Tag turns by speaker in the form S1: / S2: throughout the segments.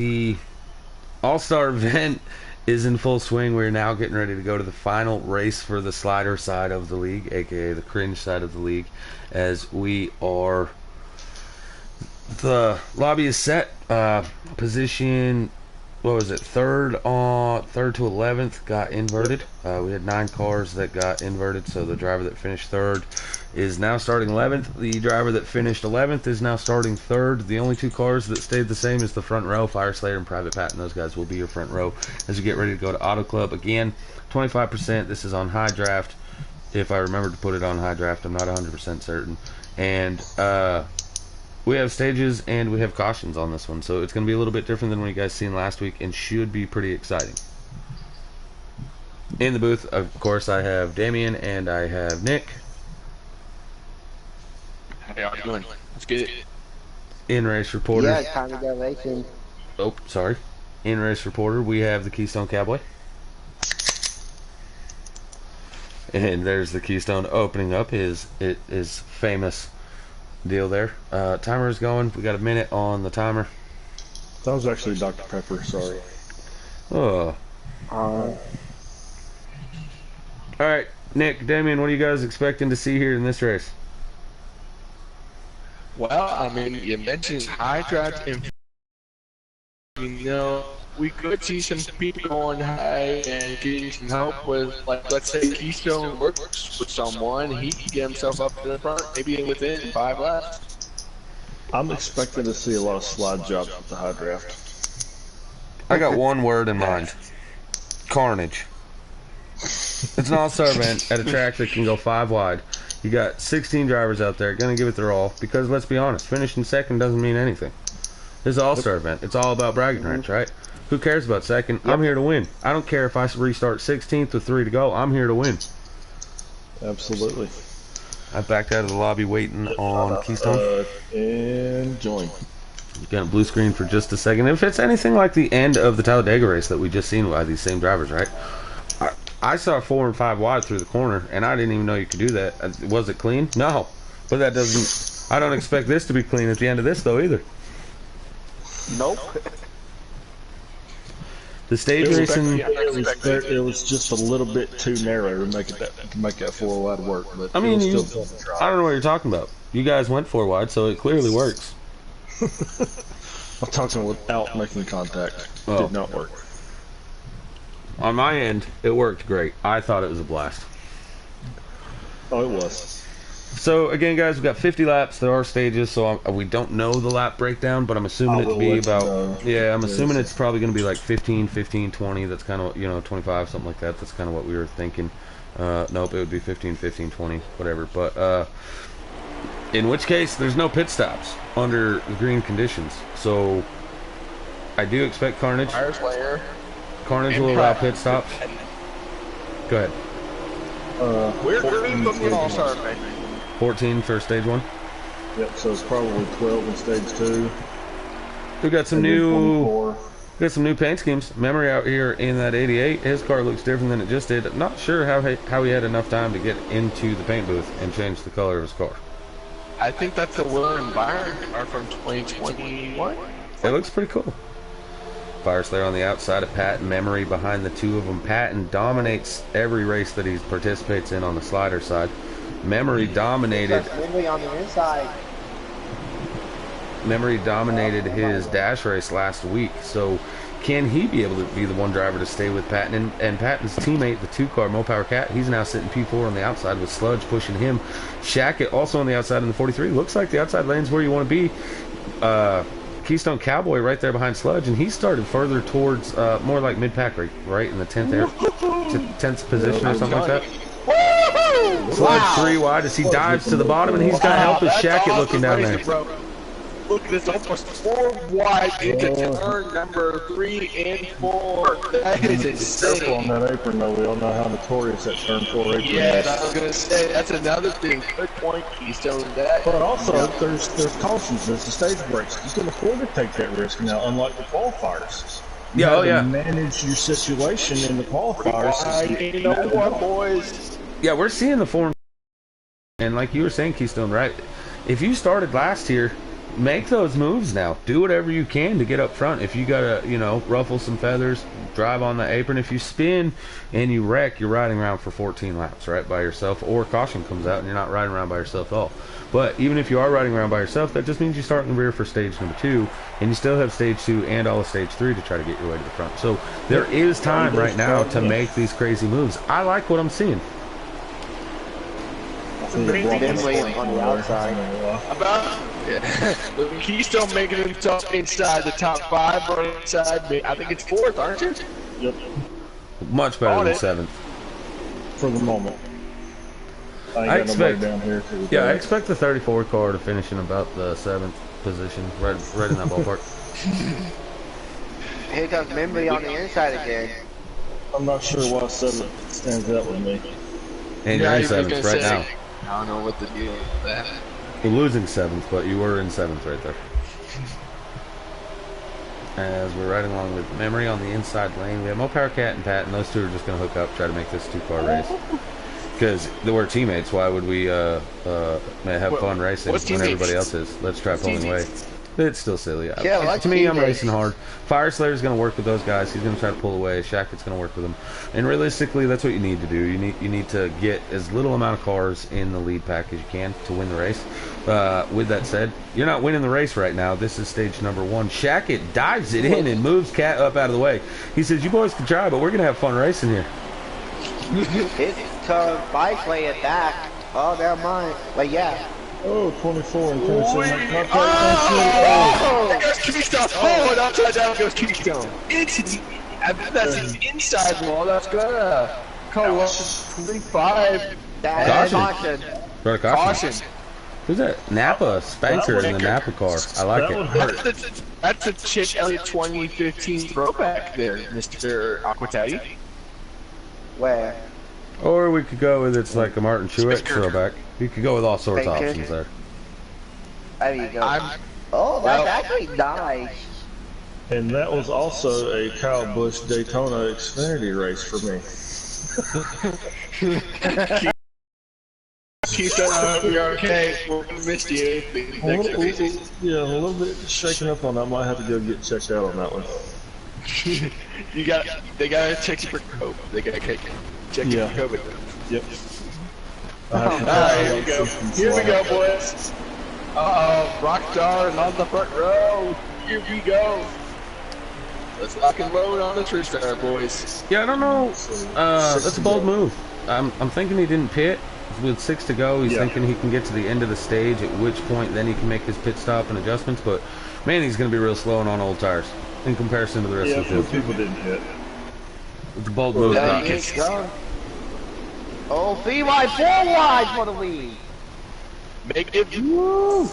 S1: The All-Star event is in full swing. We're now getting ready to go to the final race for the slider side of the league, aka the cringe side of the league, as we are. The lobby is set. Position, what was it? Third to 11th got inverted. We had 9 cars that got inverted, so the driver that finished third is now starting 11th. The driver that finished 11th is now starting third. The only 2 cars that stayed the same is the front row. Fire Slayer and Private Pat, and those guys will be your front row as you get ready to go to Autocub. Again, 25%. This is on high draft. If I remember to put it on high draft, I'm not 100% certain. And we have stages and we have cautions on this one, so it's going to be a little bit different than what you guys seen last week and should be pretty exciting. In the booth, of course, I have Damien and I have Nick.
S2: Hey, how you doing? Let's get it.
S1: In race reporter.
S3: Yeah, it's time to go racing.
S1: Oh, sorry. In race reporter, we have the Keystone Cowboy. And there's the Keystone opening up his famous deal there. Timer is going. We got a minute on the timer.
S4: That was actually Dr. Pepper, sorry.
S1: Oh. Alright, Nick, Damien, what are you guys expecting to see here in this race?
S2: Well, I mean, you mentioned high draft, and we could see some people going high and getting some help with, like, let's say Keystone works with someone, he can get himself up to the front, maybe within 5 laps.
S4: I'm expecting to see a lot of slide jobs with the high draft.
S1: I got one word in mind. Carnage. It's an all-star event at a track that can go 5 wide. You got 16 drivers out there going to give it their all, because let's be honest, finishing second doesn't mean anything. This is an all-star event. It's all about bragging rights, right? Who cares about second? Yep. I'm here to win. I don't care if I restart 16th with 3 to go. I'm here to win.
S4: Absolutely.
S1: I backed out of the lobby waiting on Keystone.
S4: And join.
S1: You got a blue screen for just a second. If it's anything like the end of the Talladega race that we just seen by these same drivers, right? I saw 4 and 5 wide through the corner, and I didn't even know you could do that. Was it clean? No. But that doesn't... I don't expect this to be clean at the end of this, though, either.
S3: Nope.
S1: The stage racing...
S4: It was just a little bit too narrow to make that 4 wide work. But
S1: I mean,
S4: I
S1: don't know what you're talking about. You guys went 4 wide, so it clearly works.
S4: I'm talking without making contact. It did not work.
S1: On my end, it worked great. I thought it was a blast.
S4: Oh, it was.
S1: So, again, guys, we've got 50 laps. There are stages, so we don't know the lap breakdown, but I'm assuming it to be about... Yeah, I'm assuming it's probably going to be like 15, 15, 20. That's kind of, 25, something like that. That's kind of what we were thinking. Nope, it would be 15, 15, 20, whatever. But, in which case, there's no pit stops under the green conditions. So, I do expect Carnage.
S2: Fire Slayer.
S1: Carnage will allow pit stops. Go ahead.
S2: We're from the all-star event.
S1: 14 for stage 1.
S4: Yep, so it's probably 12 in stage 2.
S1: We got some new paint schemes. Memory out here in that 88. His car looks different than it just did. Not sure how he had enough time to get into the paint booth and change the color of his car.
S2: I think that's the William Byron car from 2021.
S1: It looks pretty cool. Fire Slayer on the outside of Pat, Memory behind the 2 of them. Patton dominates every race that he participates in on the slider side. Memory dominated.
S3: Memory on the inside.
S1: Memory dominated his dash race last week. So, can he be able to be the one driver to stay with Patton? And Patton's teammate, the 2-car Mopower Cat, he's now sitting P4 on the outside with Sludge pushing him. Shackett also on the outside in the 43. Looks like the outside lane's where you want to be. Keystone Cowboy right there behind Sludge, and he started further towards more like mid-pack, right in the 10th position or something like that. Sludge 3 wide as he dives to the bottom, and he's got help with Shackett looking down there.
S2: Look at this, almost 4 wide into turn number 3 and 4. That is insane.
S4: Careful on that apron, though. We all know how notorious that turn 4 apron is.
S2: Yeah, I was gonna say that's another thing. Good point, Keystone. That.
S4: But also, there's cautions. There's the stage breaks. You can afford to take that risk now, unlike the qualifiers. You have to manage your situation in the qualifiers.
S2: You know what, boys?
S1: Yeah, we're seeing the form, and like you were saying, Keystone, right? If you started last year make those moves now. Do whatever you can to get up front. If you gotta, you know, ruffle some feathers, drive on the apron. If you spin and you wreck, you're riding around for 14 laps, right, by yourself, or caution comes out and you're not riding around by yourself at all. But even if you are riding around by yourself, that just means you start in the rear for stage number 2, and you still have stage 2 and all of stage 3 to try to get your way to the front. So there is time right now to make these crazy moves. I like what I'm seeing.
S3: On the outside.
S2: When Keystone making himself inside the top 5 or inside, I think it's 4th, aren't you?
S4: Yep.
S1: Much better than 7th.
S4: For the moment.
S1: I expect,
S4: down here
S1: I expect the 34 car to finish in about the 7th position, right in that ballpark.
S3: Here comes Memory on the inside again.
S4: I'm not sure why 7th stands out with me.
S1: And you're in 7th right now.
S2: I don't know what the deal is with that.
S1: You're losing 7th, but you were in 7th right there. As we're riding along with Memory on the inside lane, we have Mo Power Cat and Pat, and those two are just going to hook up, try to make this 2-car race. Because we're teammates, why would we have fun racing when everybody else is? Let's try pulling away. It's still silly.
S3: Yeah,
S1: to me, I'm racing hard. Fire Slayer's going to work with those guys. He's going to try to pull away. Shacket's going to work with them. And realistically, that's what you need to do. You need to get as little amount of cars in the lead pack as you can to win the race. With that said, you're not winning the race right now. This is stage number 1. Shacket dives it in and moves Cat up out of the way. He says, you boys can try, but we're going to have fun racing here.
S3: His bike laying back. Oh, never mind. But yeah.
S4: Oh, 24 and 27.
S2: There goes Keystone. Oh, and upside down goes Keystone. I bet that's his inside wall. That's gonna call up 25.
S3: Caution.
S2: Caution.
S1: Who's that? Napa Spanker in the Napa car. I like it.
S2: That's a Chick Elliott 2015 throwback there, Mr. Aquatelli.
S3: Where?
S1: Or we could go with it's like a Martin Truex throwback. You could go with all sorts of options there.
S3: There you go. Oh, that's actually nice.
S4: And that was also a Kyle Busch Daytona Xfinity race for me.
S2: Keystone, I hope you're okay. We're gonna miss you.
S4: Yeah, a little bit shaken up on that. Might have to go get checked out on that one.
S2: They gotta check you for COVID. They gotta check you for COVID.
S4: Yep.
S2: Alright, here we go. Here we go, boys. Rockstar is on the front row. Here we go. Let's lock and load on the True Star, boys.
S1: Yeah, I don't know. That's a bold move. I'm thinking he didn't pit. With 6 to go, he's thinking he can get to the end of the stage, at which point then he can make his pit stop and adjustments. But man, he's going to be real slow and on old tires in comparison to the rest of the field.
S4: People didn't hit.
S1: It's a bold move.
S3: Oh, 3 wide, 4 wide for the lead.
S2: Make it. Wow,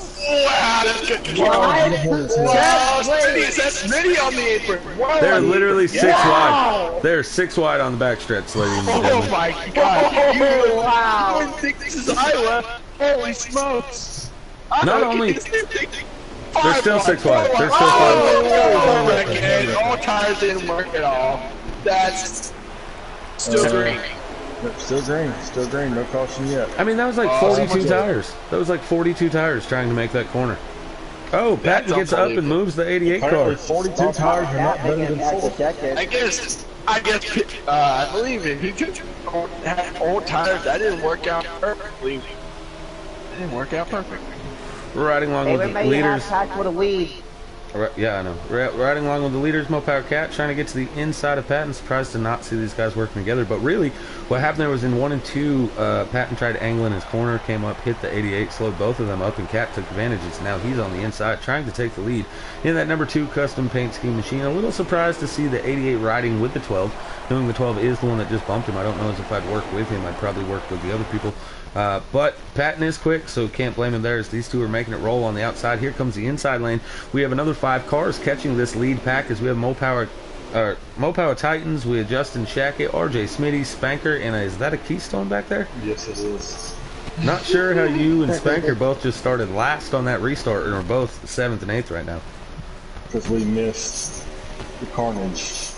S2: that's good.
S3: Wow.
S2: That's Smitty on the apron. Wow.
S1: They're literally 6 wide. They're 6 wide on the backstretch, ladies and gentlemen.
S2: Oh my God!
S3: Wow.
S2: You wouldn't think this is Iowa. Holy smokes!
S1: Not only they're still 6 wide. They're still 5
S2: wide. All tires didn't work at all. That's still green.
S4: Still green, no caution yet.
S1: I mean, that was like 42 tires. That was like 42 tires trying to make that corner. Oh, Patton gets up and moves the 88 car.
S4: 42 tires are not better than 4.
S2: I believe if he took old tires, that didn't work out perfectly.
S1: We're riding along with the leaders.
S3: For the lead.
S1: Yeah, I know. Riding along with the leaders, Mo Power Cat, trying to get to the inside of Patton. Surprised to not see these guys working together. But really, what happened there was in 1 and 2, Patton tried to angle in his corner, came up, hit the 88, slowed both of them up, and Cat took advantage. Now he's on the inside, trying to take the lead in that number 2 custom paint scheme machine. A little surprised to see the 88 riding with the 12, knowing the 12 is the one that just bumped him. I don't know as if I'd work with him. I'd probably work with the other people. But Patton is quick, so can't blame him there as these two are making it roll on the outside. Here comes the inside lane. We have another 5 cars catching this lead pack as we have Mo Power Titans with Justin Shackett, RJ Smitty, Spanker, and is that a Keystone back there?
S4: Yes, it is.
S1: Not sure how you and Spanker both just started last on that restart and are both 7th and 8th right now.
S4: Because we missed the carnage.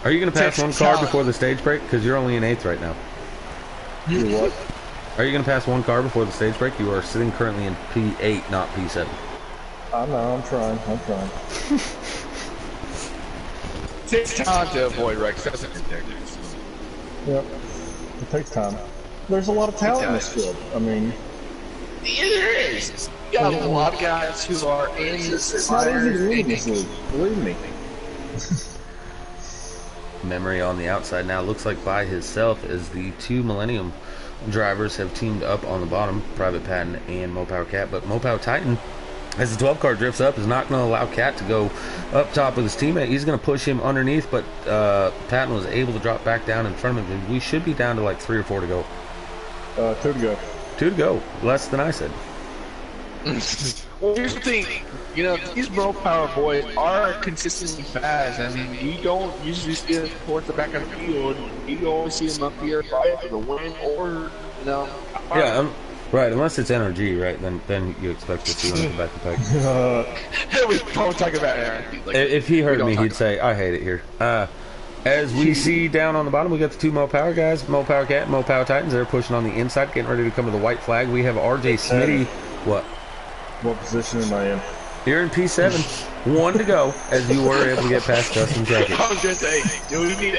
S1: Are you going to pass one car before the stage break? Because you're only in 8th right now.
S4: You what?
S1: Are you going to pass one car before the stage break? You are sitting currently in P8, not P7.
S4: I know, I'm trying.
S2: It takes time to avoid wrecks. That's ridiculous.
S4: Yep. It takes time. There's a lot of talent in this field. I mean,
S2: yeah, there is. You got a lot of guys who are in this.
S4: It's not easy to win this league. Believe me.
S1: Memory on the outside now looks like by himself as the two Millennium drivers have teamed up on the bottom, Private Patton and Mopower Cat. But Mopower Titan, as the 12 car drifts up, is not going to allow Cat to go up top with his teammate. He's going to push him underneath, but Patton was able to drop back down in front of him. We should be down to like 3 or 4 to go.
S4: 2 to go.
S1: 2 to go. Less than I said.
S2: Well, here's the thing. You know, these Mopower boys are consistently fast. I mean, you don't usually see them towards the back of the field. You always see them up here fighting for the win or, you know.
S1: Yeah, right. Unless it's NRG, right? Then you expect to see them at the back of the pack.
S2: We won't talk about NRG.
S1: Like, if he heard me, he'd say, I hate it here. As we see down on the bottom, we got the two Mopower guys, Mopower Cat and Mopower Titans. They're pushing on the inside, getting ready to come to the white flag. We have RJ Smitty. What?
S4: What position am I in?
S1: You're in P7. 1 to go, as you were able to get past Justin Jacket.
S2: I was just saying, do we need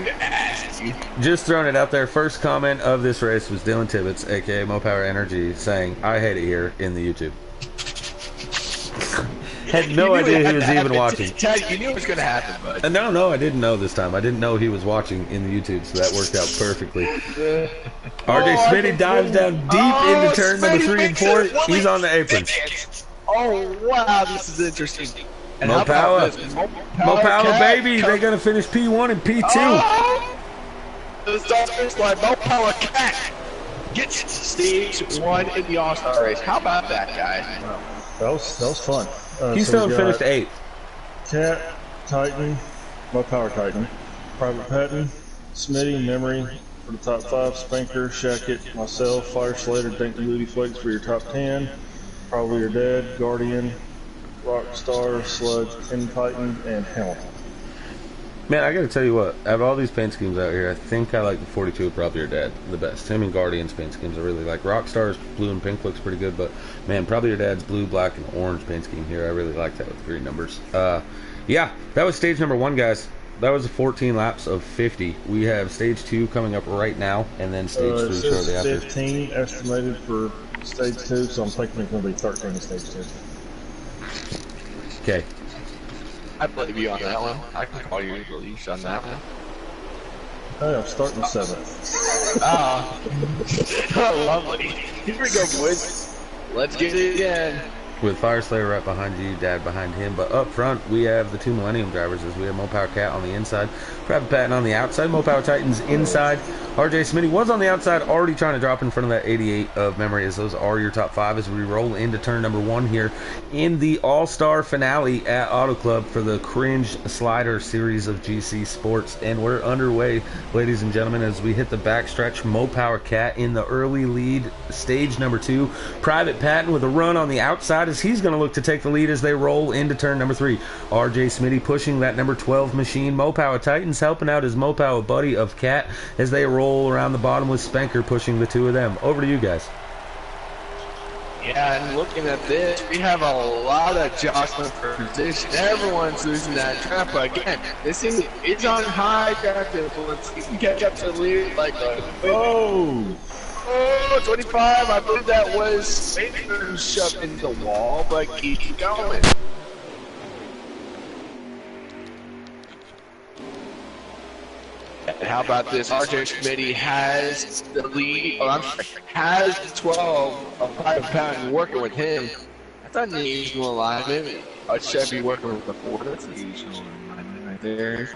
S2: to ask you?
S1: Just throwing it out there. First comment of this race was Dylan Tibbetts, aka Mopower Energy, saying, I hate it here in the YouTube. Had no idea he was even watching.
S2: You knew it was going to happen, bud.
S1: No, I didn't know this time. I didn't know he was watching in the YouTube, so that worked out perfectly. RJ Smitty dives down deep into turn number 3 and 4. He's on the apron.
S2: Oh, wow, this is interesting. And
S1: Mopower, baby, they're going to finish P1 and P2.
S2: Oh, the starters like Mopower Cat gets stage 1 in the All-Star race. How about that, guys?
S4: That was fun.
S1: Keystone finished 8th.
S4: Cat, Titan, Mopower Titan, Private Patton, Smitty, Memory for the top 5, Spanker, Shackett, myself, Fire Slater, Dink Moody Flakes for your top 10, Probably Your Dad, Guardian, Rockstar, Sludge, Ken Titan, and Hamilton.
S1: Man, I gotta tell you what, out of all these paint schemes out here, I think I like the 42 of Probably Your Dad the best. Him and Guardian's paint schemes I really like. Rockstar's blue and pink looks pretty good, but man, Probably Your Dad's blue, black, and orange paint scheme here, I really like that with green numbers. Yeah, that was stage number 1, guys. That was 14 laps of 50. We have stage 2 coming up right now, and then stage 3 shortly after.
S4: 15 estimated for stage 2, so I'm thinking it's going to be 13 in stage 2.
S1: Okay.
S2: I believe you on that one. I can call you release on that one.
S4: Hey, I'm starting 7th.
S2: Oh, lovely. Here we go, boys. Let's get it again.
S1: With Fire Slayer right behind you, Dad behind him. But up front, we have the two Millennium drivers as we have Mopower Cat on the inside, Private Patton on the outside, Mopower Titans inside. RJ Smitty was on the outside, already trying to drop in front of that 88 of Memory, as those are your top 5 as we roll into turn number 1 here in the All-Star finale at Auto Club for the Cringe Slider series of GC Sports. And we're underway, ladies and gentlemen, as we hit the backstretch. Mopower Cat in the early lead, stage number 2. Private Patton with a run on the outside as he's going to look to take the lead as they roll into turn number 3. RJ Smitty pushing that number 12 machine. Mopower Titans helping out his Mopower buddy of Cat as they roll around the bottom with Spanker pushing the 2 of them. Over to you guys.
S2: Yeah, and looking at this, we have a lot of adjustment for position. Everyone's losing that track, but again, this thing is on high track influence. You can catch up to the lead like a... Oh, 25, I believe that was maybe shoved into the wall, but keep going. And how about this? RJ Smitty has the lead, has the 12 of Private Patton working with him. That's unusual alignment. I should be working with the 4. That's unusual alignment right there.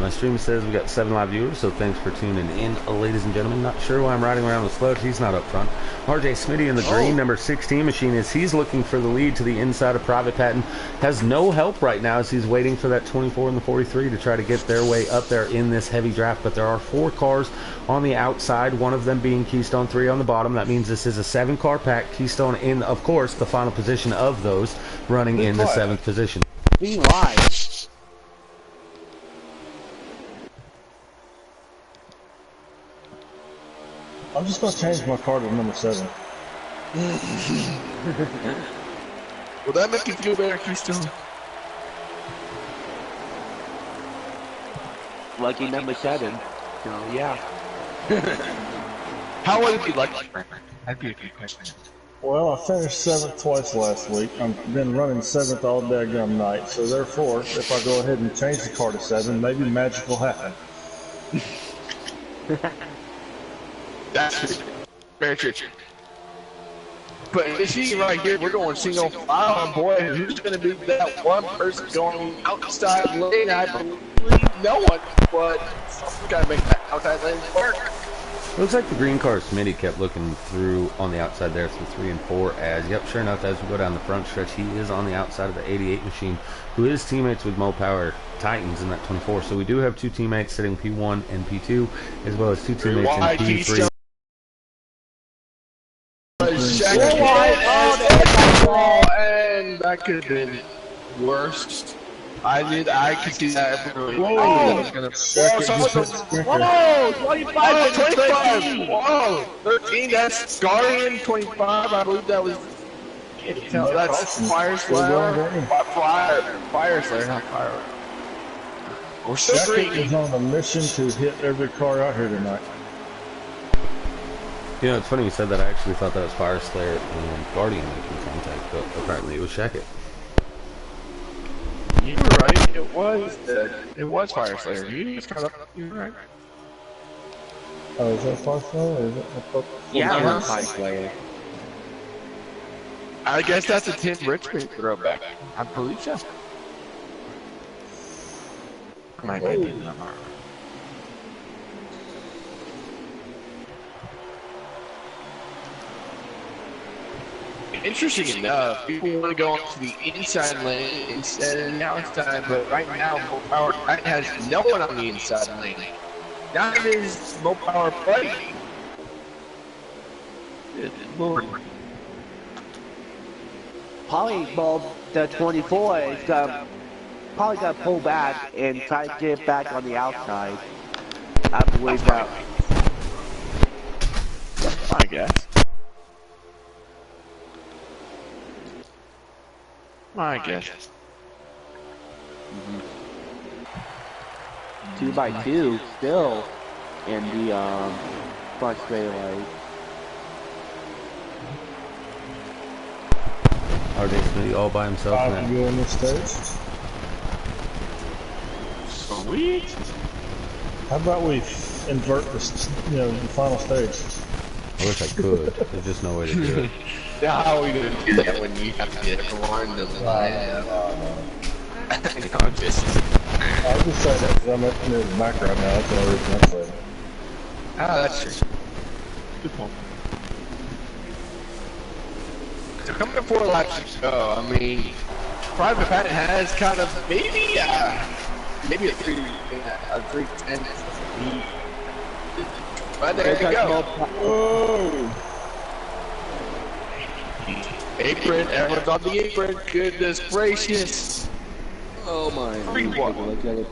S1: My stream says we got 7 live viewers, so thanks for tuning in, ladies and gentlemen. Not sure why I'm riding around with Sludge. He's not up front. RJ Smitty in the green, number 16 machine, as he's looking for the lead to the inside of Private Patton. Has no help right now as he's waiting for that 24 and the 43 to try to get their way up there in this heavy draft. But there are 4 cars on the outside, one of them being Keystone 3 on the bottom. That means this is a 7-car pack. Keystone in, of course, the final position of those, running in the 7th position.
S3: Being live.
S4: I'm just going to change my car to number 7.
S2: Will that make you feel better, Keystone?
S3: Lucky number 7. So yeah.
S2: How would it be like? That'd be a good question.
S4: Well, I finished 7th twice last week. I've been running 7th all daggum night, so therefore, if I go ahead and change the car to 7, maybe magic will happen.
S2: That's true. Very true. But you see right here, we're going single file, boy. Who's going to be that one person going outside lane? I believe no one, but someone's got to make that outside lane work.
S1: Looks like the green car Smitty kept looking through on the outside there through 3 and 4 as, yep, sure enough, as we go down the front stretch, he is on the outside of the 88 machine, who is teammates with Mo Power Titans in that 24. So we do have 2 teammates sitting P1 and P2, as well as 2 teammates in P3.
S2: And that could have been worse. I could see that.
S3: Whoa!
S2: 25! Whoa! 13, that's Guardian. 25, I believe that was. That's Fire Slayer. Fire Slayer, not Fire. We're still
S4: Jacket is on a mission to hit every car out here tonight.
S1: You know, it's funny you said that. I actually thought that was Fire Slayer and Guardian making contact, but apparently it was Shacket.
S2: You were right. It was Fire Slayer. You just got up. You were right.
S4: Oh, is that Fire Slayer or is it the purple?
S3: Yeah, that's Fire Slayer.
S2: I guess that's a Tim Richmond throwback. I believe so. Might be number. Interesting enough, people want to go onto the inside lane instead of the outside, but right now, Mo Power has no one on the inside lane. That is Mo Power play. Good Lord.
S3: Probably, well, the 24 is probably gonna pull back and try to get back on the outside. I believe that.
S2: I guess. I guess.
S3: 2 by 2 still in the front straightaway.
S1: Are they Smitty all by himself
S4: Five
S1: now?
S4: to go in this stage.
S2: Sweet.
S4: How about we invert this, the final stage?
S1: I wish I could. There's just no way to do it.
S2: Now, how are we gonna do that when you have to get everyone to line up? I'm just
S4: saying that because I'm up near the back right now. That's the only reason I'm saying.
S2: Ah, that's true. Good point. So coming to 4 laps to go, I mean, Private Pat has kind of maybe a 310 lead. But there you go.
S4: Whoa!
S2: Apron, everyone's on the apron. Goodness gracious.
S3: Oh my.
S2: 3-1.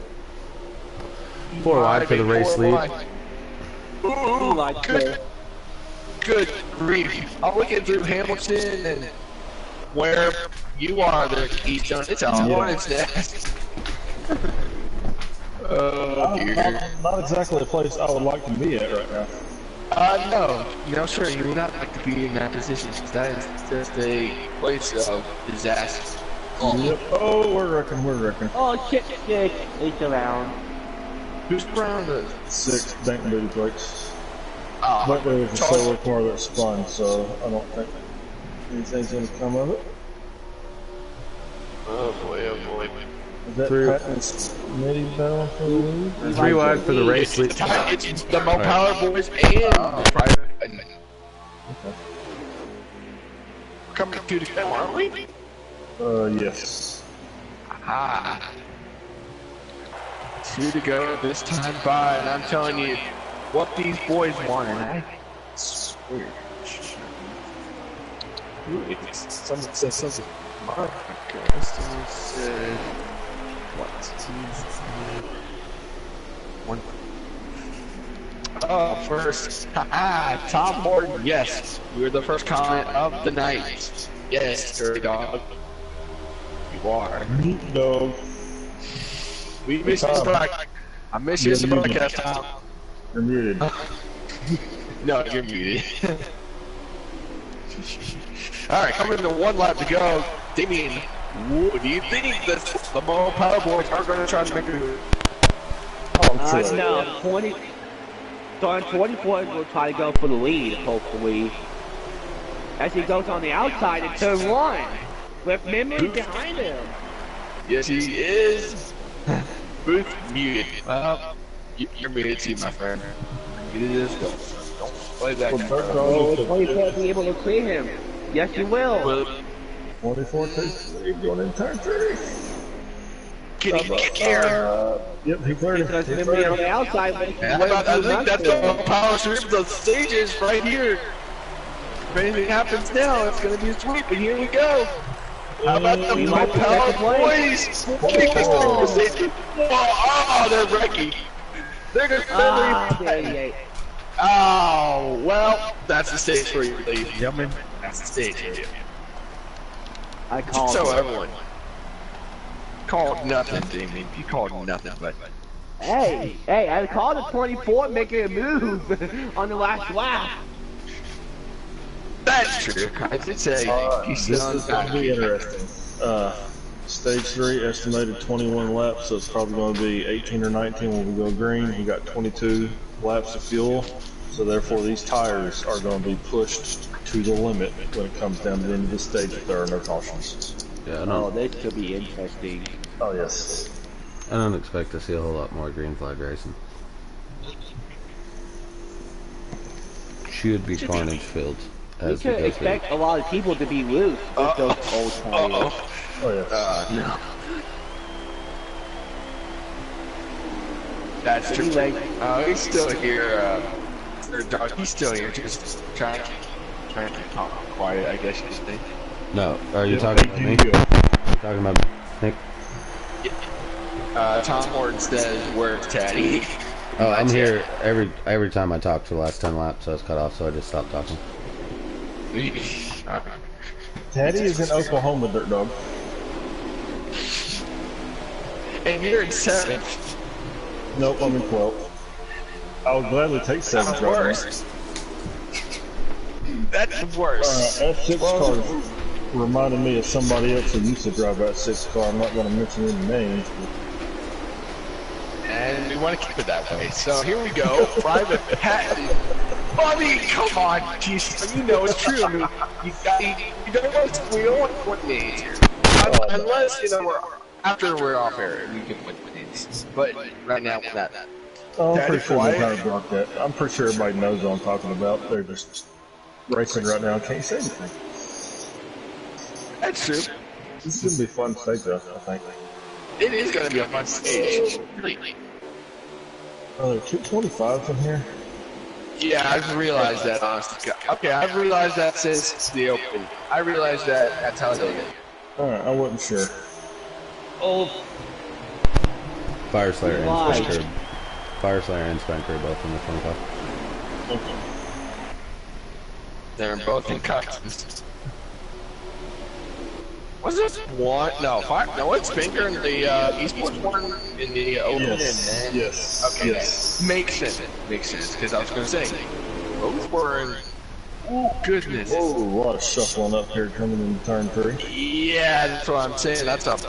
S1: 4 wide for the race lead.
S2: Ooh, good grief. I'm looking through Hamilton and where you are there, Keystone. It's a hornet's nest. Oh, dear.
S4: Not exactly a place I would like to be at right now.
S2: No, sir, you would not like to be in that position. That is just a place of disaster.
S4: Oh, yep. Oh, we're wrecking.
S3: Oh shit, it's around.
S2: Who's around the
S4: 6 bank booty brakes.
S2: Oh,
S4: But there was a solo car that spun, so I don't think anything's gonna come of it.
S2: oh boy.
S4: Is that Patton's midi battle for the lead?
S1: 3 wide for the race lead.
S2: It's the Mo Power boys and Private.
S4: Okay.
S2: We're coming to the go, aren't we?
S4: Yes.
S2: Ah. 2 to go this time by, and I'm telling you, what these boys want, and I swear. Ooh, someone said something. Mark, someone said, what? 1. First, haha, Tom Horton, yes. You're the first comment of the night. Yes, dirty dog. You are.
S4: Dog.
S2: We miss you, I miss you in the broadcast, Tom.
S4: You're muted.
S2: No, you're muted. Alright, coming to one lap to go. Damien, what do you think that the Mo Power Boys are going to try to make a move?
S3: No, 20. So on 24, we'll try to go for the lead, hopefully. As he goes on the outside in turn 1, with Memory behind him.
S2: Yes, he is. Booth muted. Well, you're muted too, my friend. Muted is go. Don't play that game.
S3: Oh, 24 will be able to clear him. Yes, you will.
S4: 24 takes the lead going in turn 3.
S2: Get here.
S4: Yep, he cleared it.
S3: Because Memory on the outside.
S2: I think that's the power sweep of the stages right here. If anything happens now, it's going to be a sweep, and here we go. How about the Mo Power Boys? Oh, they're wrecking. They're just Oh, well, that's the stage for you, ladies and gentlemen. That's the stage for you.
S3: I called
S2: So everyone called nothing, Damien. You called nothing, but
S3: Hey, I called the 24 making a move on the last lap.
S2: that's true. I did say he's
S4: This
S2: still
S4: is going to be interesting. Stage 3 estimated 21 laps, so it's probably going to be 18 or 19 when we go green. We got 22 laps of fuel, so therefore these tires are going to be pushed to the limit when it comes down to the end of the stage if there are no cautions.
S1: Yeah,
S3: Oh, this could be interesting.
S4: Oh yes.
S1: I don't expect to see a whole lot more green flag racing. Should be carnage filled.
S3: We could expect a lot of people to be loose with those old tires.
S4: Oh yes.
S2: no. That's true.
S3: Anyway.
S2: He's still here. He's still here, just trying to talk quiet, I guess you could say.
S1: No, are you talking about me? Talking about Nick?
S2: Tom Horton says, "Where's Taddy?"
S1: Oh, I'm here every time I talk for the last 10 laps, so I was cut off, so I just stopped talking.
S4: Teddy is in Oklahoma, Dirt Dog.
S2: And you're in 7th.
S4: Nope, I'm in 12th. I would gladly take 7th
S2: That's
S4: right
S2: worse. That's worse.
S4: now. F6 car reminded me of somebody else who used to drive that 6 car. I'm not going to mention any names.
S2: And we want to keep it that way. So here we go. Private Patton. Buddy, come on, jeez. You know it's true. I mean, you don't want to, we don't want to win these here. Unless, you know, after we're off air, we can win these. But right now, we're not.
S4: Oh, I'm pretty sure they kind of blocked that. I'm pretty sure everybody knows what I'm talking about. They're just racing right now. Can't say anything.
S2: That's true.
S4: This is going to be a fun stage, though, I think.
S2: It is going to be a fun stage. Really.
S4: Oh, there are 225s in here?
S2: Yeah, I've realized that, honestly. Okay, I've realized that since the open. I realized that at Talladega.
S4: Alright, I wasn't sure.
S3: Oh,
S1: Fire Slayer and
S3: Why?
S1: Spanker. Fire Slayer and Spanker are both in the 25.
S4: Okay.
S2: They're both in customs. Was this one? No, five. No, it's Spanker in the esports one in the open.
S4: Yes.
S2: And
S4: Yes.
S2: okay,
S4: Yes.
S2: makes sense. Makes sense because I was going to say both were in. Oh goodness.
S4: Whoa, a lot of shuffling up here coming into turn 3.
S2: Yeah, that's what I'm saying. That's up.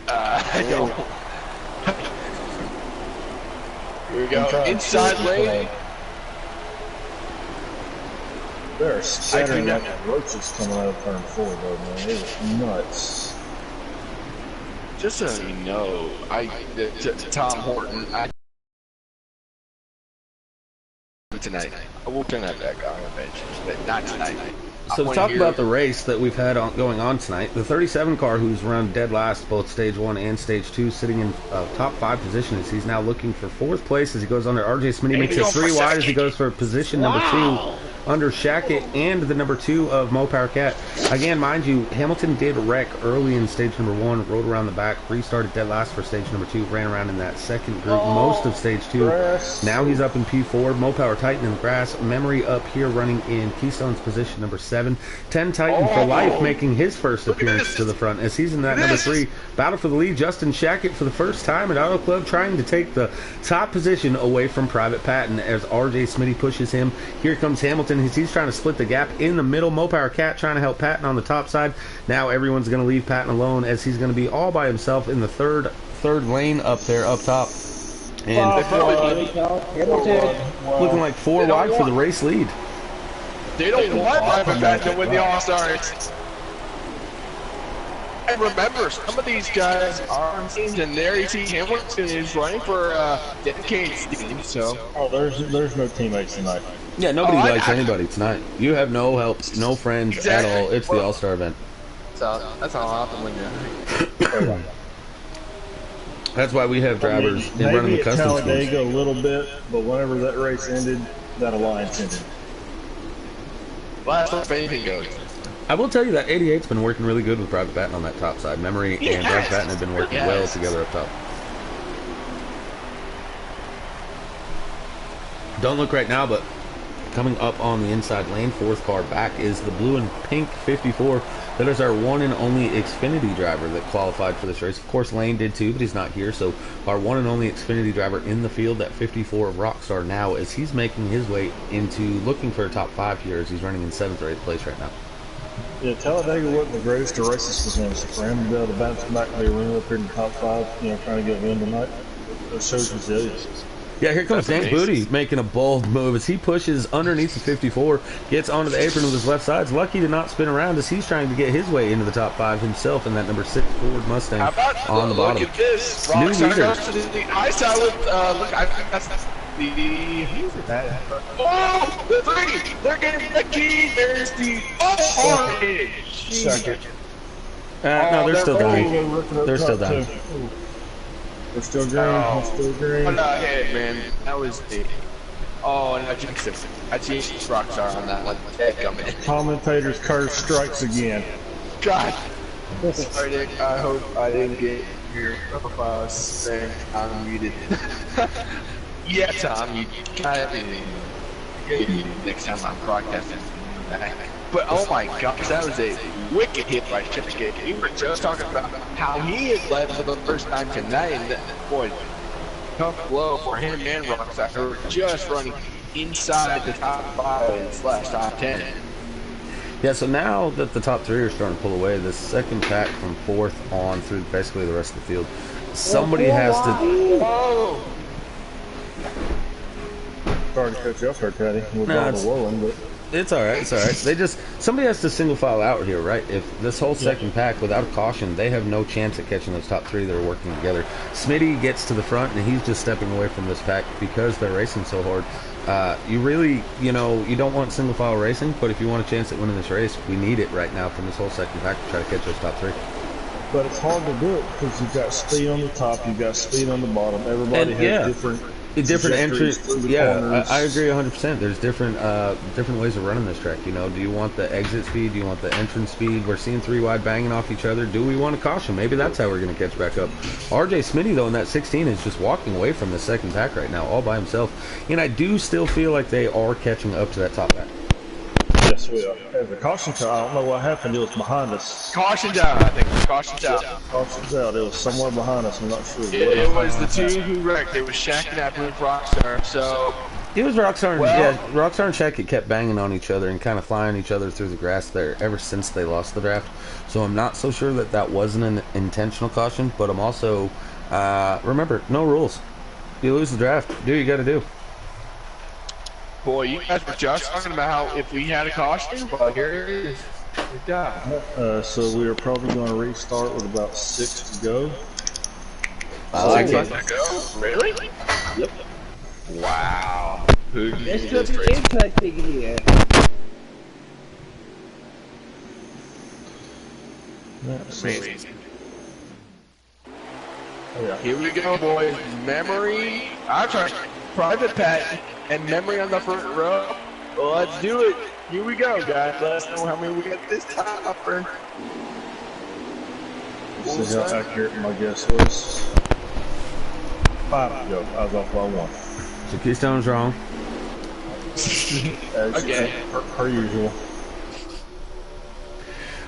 S2: I don't. Here we go. Inside lane.
S4: There are scattering
S2: not-
S4: like roaches coming out of turn 4, though, man. It is nuts.
S2: Just so you know, Tom Horton, tonight. I will turn that back on eventually, but not tonight.
S1: So to talk about the race that we've had going on tonight, the 37 car who's run dead last both stage 1 and stage 2, sitting in top 5 positions. He's now looking for 4th place as he goes under RJ Smitty, makes it 3 wide as he goes for position number 2 under Shackett and the number 2 of Mo Power Cat. Again, mind you, Hamilton did wreck early in stage number 1, rolled around the back, restarted dead last for stage number 2, ran around in that second group most of stage 2. Now he's up in P4, Mo Power Titan in the grass, Memory up here running in Keystone's position number 7, 10 Titan for life making his first appearance to the front as he's in that number 3. Battle for the lead, Justin Shackett for the first time at Auto Club trying to take the top position away from Private Patton as RJ Smitty pushes him. Here comes Hamilton as he's trying to split the gap in the middle. Mo Power Cat trying to help Patton on the top side. Now everyone's going to leave Patton alone as he's going to be all by himself in the third lane up there up top. And looking like 4 wide for the race lead.
S2: They don't want Private Patton to win the All-Stars. And remember, some of these guys are on teams, and there you see Hamilton is running for Dedicate's team, so...
S4: Oh, there's no teammates tonight.
S1: Yeah, nobody likes anybody tonight. You have no help, no friends at all. It's the All-Star event.
S2: So, that's how I'll have to win.
S1: That's why we have drivers in running the custom schools.
S4: Maybe at Talladega a little bit, but whenever that race ended, that alliance ended.
S2: Last if anything goes.
S1: I will tell you that 88's been working really good with Private Patton on that top side. Memory and Private Patton have been working well together up top. Don't look right now, but coming up on the inside lane, 4th car back is the blue and pink 54. That is our one and only Xfinity driver that qualified for this race. Of course, Lane did too, but he's not here. So our one and only Xfinity driver in the field, that 54 of Rockstar now, as he's making his way into looking for a top 5 here as he's running in 7th or 8th place right now.
S4: Yeah, Talladega wasn't the greatest of races for him. So for him to be able to bounce back and be running up here in the top 5, trying to get a win tonight, it shows resilience.
S1: Yeah, here comes Dan Booty making a bold move as he pushes underneath the 54, gets onto the apron with his left side. Lucky to not spin around as he's trying to get his way into the top 5 himself in that number 6 Ford Mustang on the bottom.
S2: Look at this.
S1: New leader.
S2: I saw with, look, I think that's who's that? Oh, the 3! They're getting the key. There's the orange.
S4: Second.
S1: No, they're still down. They're still down.
S4: We're still green. We're still green.
S2: Oh, no, hey, man. That was the... Oh, and I jinxed him. I jinxed Rockstar on that one. Coming.
S4: Commentator's curse strikes again.
S2: God. Sorry, Dick. I hope I didn't get your profile saying I'm muted. Yeah, Tom, you got it. Next time I'm broadcasting. But oh my gosh, that was a wicked hit by Shipgate. We were just talking about how he had led for the first time tonight, and boy, tough blow for him and Rockstar, who were just running inside the top 5 / top 10.
S1: Yeah, so now that the top 3 are starting to pull away, the second pack from 4th on through basically the rest of the field, somebody has to...
S2: Oh!
S4: Sorry to cut you off there, Teddy. With all the rolling, but...
S1: It's alright, it's alright. Somebody has to single file out here, right? If this whole second pack, without a caution, they have no chance at catching those top 3 that are working together. Smitty gets to the front, and he's just stepping away from this pack because they're racing so hard. You really, you don't want single file racing, but if you want a chance at winning this race, we need it right now from this whole second pack to try to catch those top 3.
S4: But it's hard to do it because you've got speed on the top, you've got speed on the bottom. Everybody has different entries.
S1: Yeah, I agree 100%. There's different ways of running this track. Do you want the exit speed? Do you want the entrance speed? We're seeing 3 wide banging off each other. Do we want a caution? Maybe that's how we're going to catch back up. RJ Smitty, though, in that 16 is just walking away from the second pack right now, all by himself. And I do still feel like they are catching up to that top pack.
S4: Yes, we are. As a caution car, I don't know what happened. It was behind us.
S2: Caution's out, I think. Caution's out.
S4: Caution's out. It was somewhere behind us. I'm not sure.
S2: It was the 2 who wrecked. It was Shaq and that with Rockstar, so...
S1: It was Rockstar and, Rockstar and Shaq kept banging on each other and kind of flying each other through the grass there ever since they lost the draft. So I'm not so sure that that wasn't an intentional caution, but I'm also... remember, no rules. You lose the draft. Do what you got to do.
S2: Boy, you guys were just talking about how if we had a caution, well, here it is. Good job.
S4: So we are probably going to restart with about 6 to go.
S1: I like it.
S2: Really?
S4: Yep.
S2: Wow.
S3: This could be interesting here.
S4: That's
S2: Amazing.
S4: Yeah.
S2: Here we go, boys. Memory. I'm sorry. Private Pat and Memory on the front row. Well, let's do it. Here we go, guys. Let us know how many we got this time.
S4: Let's see how accurate my guess was. 5 to go. I was off by 1.
S1: So Keystone's wrong.
S2: Okay.
S4: Per usual.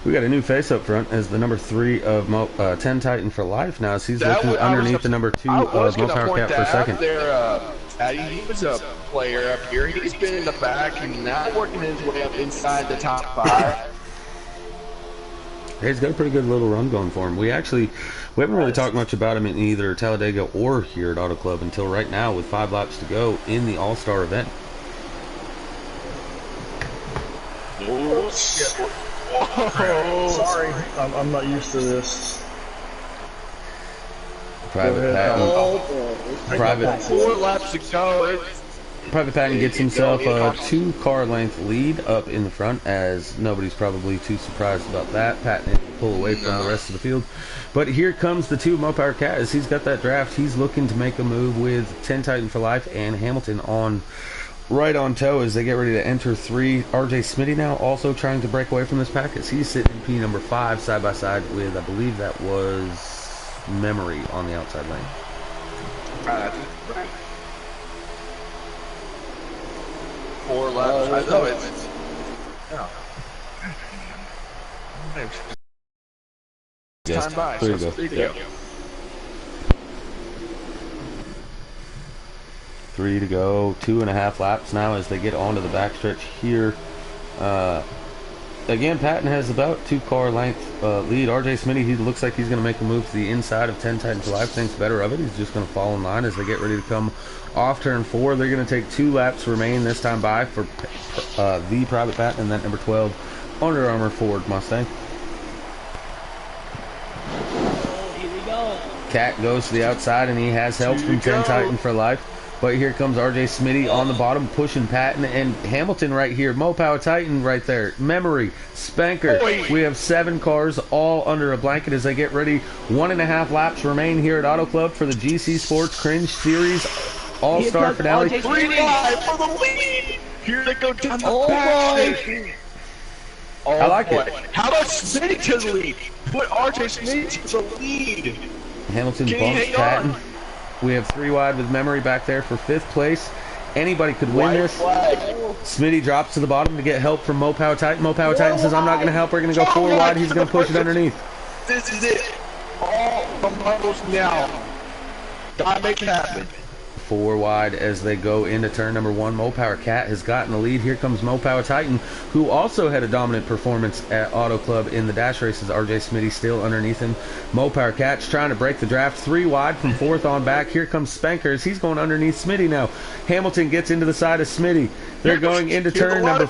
S1: We got a new face up front as the number 3 of 10 Titan for life now. As he's looking underneath the number 2 of Mopower Cat for second.
S2: He was a player up here. He's been in the back and now working his way up inside the top 5.
S1: He's got a pretty good little run going for him. We haven't really talked much about him in either Talladega or here at Auto Club until right now with 5 laps to go in the All-Star event.
S2: Oh, shit. Whoa.
S4: Sorry, I'm not used to this.
S1: Private Patton. Private
S2: 4 laps to go.
S1: Private Patton gets himself a 2-car length lead up in the front, as nobody's probably too surprised about that. Patton able to pull away from the rest of the field. But here comes the 2 Mopower Cat as he's got that draft. He's looking to make a move with 10 Titan for life and Hamilton on right on toe as they get ready to enter 3. RJ Smitty now also trying to break away from this pack as he's sitting in P number 5 side by side with, I believe that was Memory on the outside lane.
S2: Right. 4 laps. I know it's. Yeah.
S1: Yes,
S2: Time by.
S1: 3 to go.
S2: 3 to go.
S1: 3 to go, 2.5 laps now as they get onto the backstretch here. Again, Patton has about 2-car length lead. RJ Smitty, he looks like he's going to make a move to the inside of 10 Titan for life. Thinks better of it. He's just going to fall in line as they get ready to come off turn 4. They're going to take 2 laps remain this time by for the Private Patton and then number 12 Under Armour Ford Mustang.
S3: Here we go.
S1: Cat goes to the outside and he has help from 10 Titan for life. But here comes RJ Smitty on the bottom, pushing Patton and Hamilton right here. Mopower Titan right there. Memory, Spanker. We have 7 cars all under a blanket as they get ready. 1.5 laps remain here at Auto Club for the GC Sports Cringe Series All-Star Finale.
S2: 3 wide for the lead. Here they go down the back.
S1: I like it.
S2: How about Smitty to the lead? Put RJ Smitty to the lead.
S1: Hamilton
S2: Can you
S1: bumps
S2: hang
S1: Patton.
S2: on?
S1: We have 3 wide with Memory back there for 5th place. Anybody could win this. Smitty drops to the bottom to get help from Mopower Titan. Mopower Titan says, I'm not going to help. We're going to go 4 wide. He's going to push it underneath.
S2: This is it. All the marbles now. Gotta make it happen.
S1: 4 wide as they go into turn number 1. Mopower Cat has gotten the lead. Here comes Mopower Titan, who also had a dominant performance at Auto Club in the dash races. RJ Smitty still underneath him. Mopower Cat's trying to break the draft. 3 wide from 4th on back. Here comes Spankers. He's going underneath Smitty now. Hamilton gets into the side of Smitty. They're going into turn number...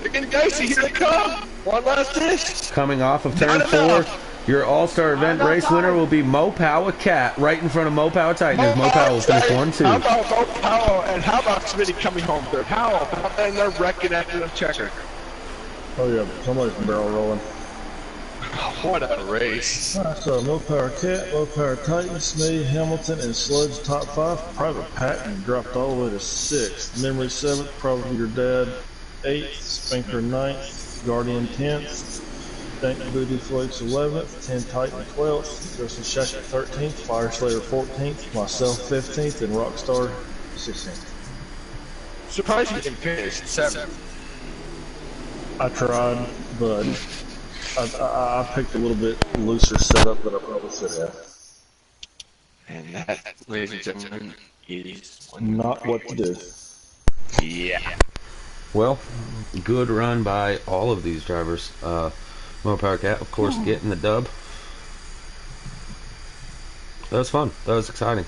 S2: They're getting dicey. Here they come. One last dish.
S1: Coming off of turn 4. Your All-Star event race winner will be Mopower Cat right in front of Mopower Titan as Mopower will finish 1-2.
S2: How about Mopower and how about Smitty coming home third? How about and they're wrecking after the checker?
S4: Oh yeah, somebody's barrel rolling.
S2: What a race.
S4: Alright, so Mopower Cat, Mopower Titan, Smitty, Hamilton, and Sludge top 5. Private Patton dropped all the way to 6th. Memory 7th, Probably Your Dad 8th, Spanker 9th, Guardian 10th. Dank Booty Flakes 11th, 10 Titan 12th, Justin Shackett 13th, Fire Slayer 14th, myself 15th, and Rockstar 16th.
S2: Surprised you didn't finish 7th.
S4: I tried, but I picked a little bit looser setup than I probably should have.
S2: And that, ladies and gentlemen, is
S4: Not what to do.
S2: Yeah.
S1: Well, good run by all of these drivers. Mopower Cat, of course, getting the dub. That was fun. That was exciting.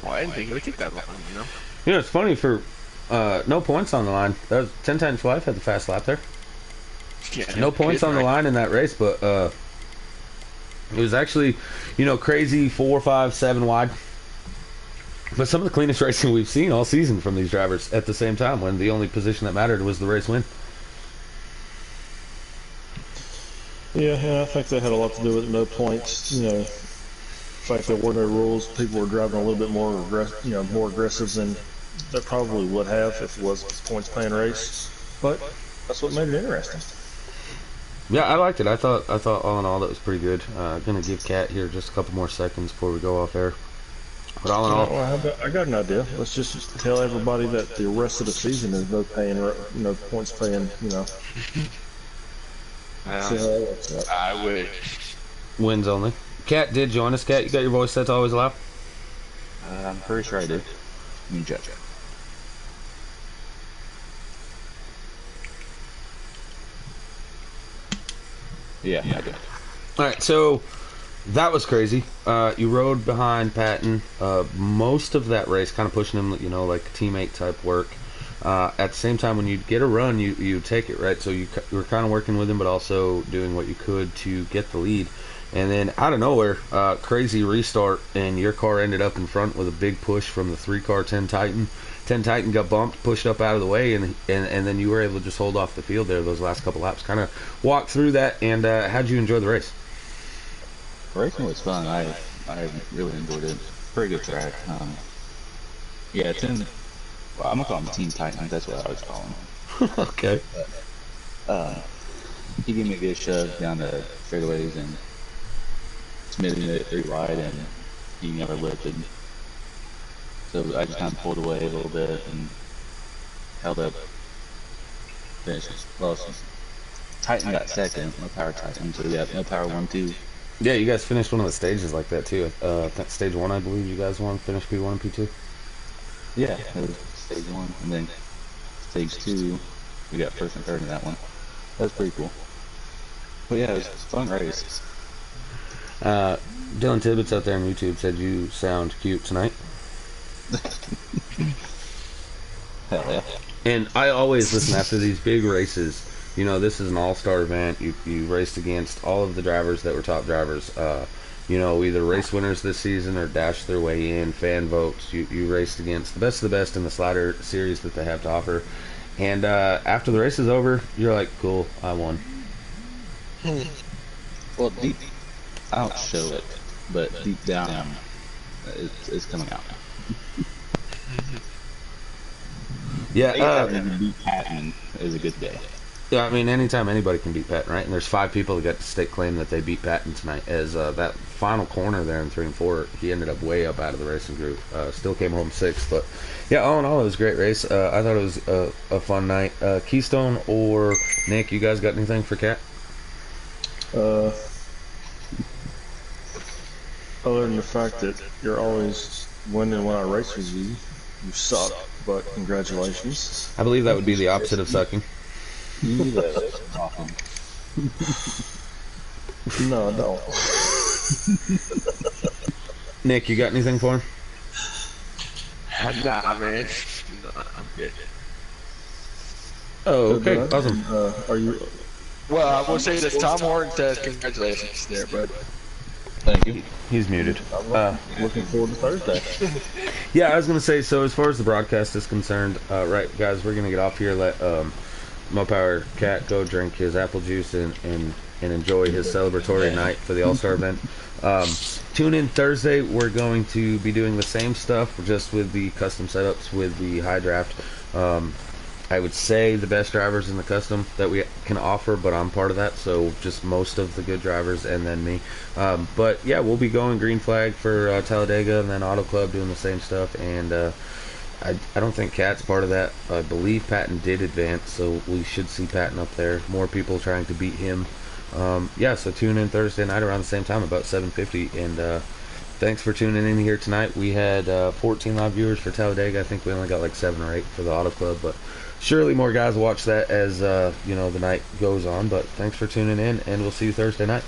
S2: Well, I didn't think it would take that long, you know?
S1: You know, it's funny for no points on the line. That was 10 Titan for life had the fast lap there.
S2: Yeah,
S1: No points on the line in that race, but it was actually, you know, crazy 4, 5, 7 wide. But some of the cleanest racing we've seen all season from these drivers at the same time when the only position that mattered was the race win.
S4: Yeah, I think that had a lot to do with no points. You know, the fact there were no rules, people were driving a little bit more, more aggressive than That probably would have if it was a points paying race, but that's what made it interesting.
S1: Yeah, I liked it. I thought all in all that was pretty good. Gonna give Kat here just a couple more seconds before we go off air. But all in all,
S4: Well, I got an idea. Let's just tell everybody that the rest of the season is no points paying. See how that works out.
S2: I wish.
S1: wins only. Kat did join us. Kat, you got your voice set to always loud?
S5: I'm pretty sure I did. Let me check. Yeah, I did.
S1: All right, so that was crazy. You rode behind Patton most of that race, kind of pushing him, like teammate type work. At the same time, when you get a run, you take it, right? So you were kind of working with him, but also doing what you could to get the lead. And then out of nowhere, crazy restart, and your car ended up in front with a big push from the 3-car 10 Titan. 10 Titan got bumped, pushed up out of the way, and then you were able to just hold off the field there those last couple laps. Kind of walk through that, and how'd you enjoy the race?
S5: Racing was fun. I really enjoyed it. Pretty good track. Yeah, it's in. Well, I'm gonna call him Team Titan. That's what I always call him.
S1: Okay.
S5: He gave me a good shove down the straightaways and Smithy made it 3 wide, and he never lifted. So I just kind of pulled away a little bit and held up. Finished. Well, Titan got second. No power Titan. So yeah, no power 1, 2.
S1: Yeah, you guys finished one of the stages like that too. Stage 1, I believe you guys won. Finished P1 and P2.
S5: Yeah, it was stage 1, and then stage 2, we got first and third in that one. That was pretty cool. But yeah, it was a fun race.
S1: Dylan Tibbetts out there on YouTube said you sound cute tonight.
S5: Hell yeah.
S1: And I always listen after these big races. This is an all-star event. You raced against all of the drivers that were top drivers. Either race winners this season or dashed their way in, fan votes. You raced against the best of the best in the slider series that they have to offer. And after the race is over, you're like, cool, I won.
S5: Well, deep, I don't show it, but deep down, it's coming out.
S1: Yeah,
S5: beat Patton is a good day.
S1: Yeah, I mean, anytime anybody can beat Patton, right? And there's 5 people that got to stake claim that they beat Patton tonight. As that final corner there in 3 and 4, he ended up way up out of the racing group. Still came home 6th, but yeah, all in all, it was a great race. I thought it was a fun night. Keystone or Nick, you guys got anything for Kat?
S4: Other than the fact that you're always winning when I race with you, you suck. But congratulations.
S1: I believe that would be the opposite of sucking.
S5: That's awesome.
S4: No, I don't.
S1: Nick, you got anything for him?
S2: Nah, man. Nah, I'm good.
S1: Oh, okay, awesome.
S4: Are you?
S2: Well, I will say this. Tom Horton says congratulations there, bud.
S5: Thank you.
S1: He's muted.
S4: Looking forward to Thursday.
S1: Yeah, I was going to say, so as far as the broadcast is concerned, right, guys, we're going to get off here, let Mopower Cat go drink his apple juice and enjoy his celebratory night for the All-Star event. Tune in Thursday. We're going to be doing the same stuff, just with the custom setups with the high draft. I would say the best drivers in the custom that we can offer, but I'm part of that, so just most of the good drivers and then me. But yeah, we'll be going green flag for Talladega, and then Autocub doing the same stuff, and I don't think Cat's part of that. I believe Patton did advance, so we should see Patton up there. More people trying to beat him. Yeah, so tune in Thursday night around the same time, about 7:50, and thanks for tuning in here tonight. We had 14 live viewers for Talladega. I think we only got like 7 or 8 for the Auto Club, but surely more guys will watch that as the night goes on. But thanks for tuning in, and we'll see you Thursday night.